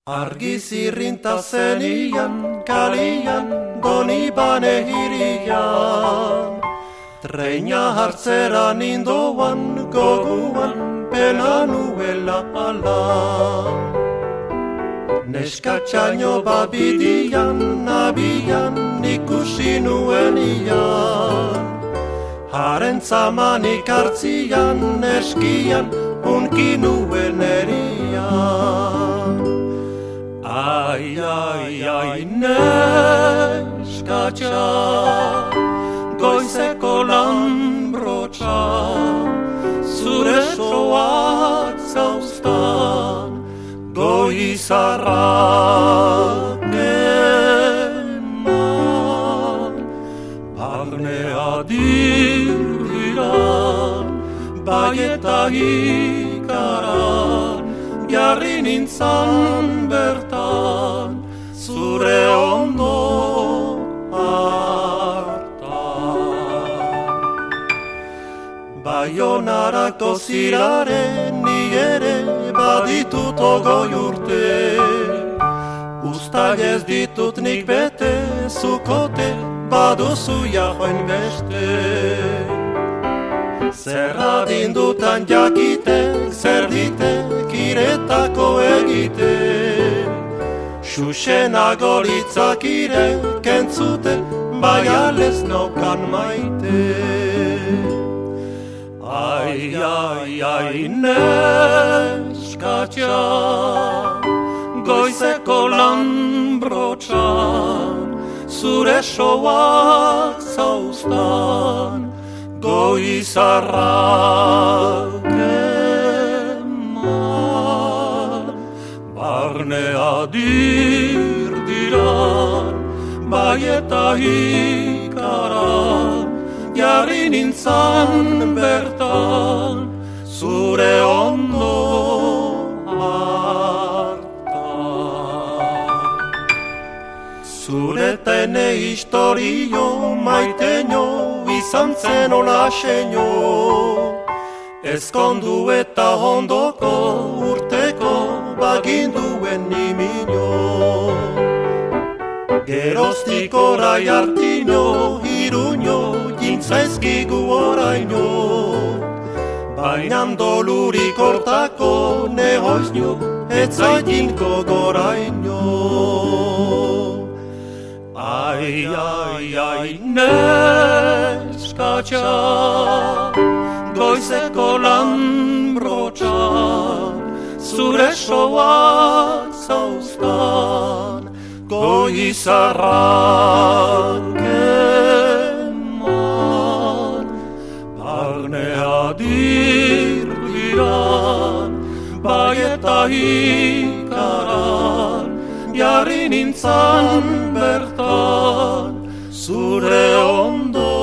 Argi zirrinta zenian, kalian, Donibane hirian. Treina hartzera nindoan, goguan, pena nuela ala. Neskatxaino babidian, abian, ikusi nuen ian. Haren zamanik hartzian, eskian, unki nuen erian. Ai, ai, ai, neskatxa, goizeko lanbrotxa, zure soak zauztan, goizarrak eman. Barnea dirdiran, bai eta ikaran, jarri nintzan bertan, zure ondo hartan. Baionarako ziraren ni ere baditut ogoi urte, ustak ez ditut nik bete, zukote baduzu jahoen beste. Zer adindutan jakitek, zer ditek iretako egite. Xuxenago litzakire kentzuten, bai alez naukan maite. Ai, ai, ai, neskatxa, goizeko lanbrotxa, zure soak zauztan, goizarrak eman. Barnea dirdiran, bai eta ikaran, jarri nintzan bertan, zure ondo hartan. Zure tene historio maiteño, izan zen ola xeño, ezkondu eta ondoko urteko baginduen nimino. Geroztik orai hartino, iruño, jintzaizkigu oraino, bainan dolurik hortako nehoizno, etzaitinko goraino. Ai, ai, ai, neskatxa, goizeko lanbrotxa, zure soak zauztan, goizarrak eman. Barnea dirdiran, bai eta ikaran, jarri nintzan bertan, zure ondo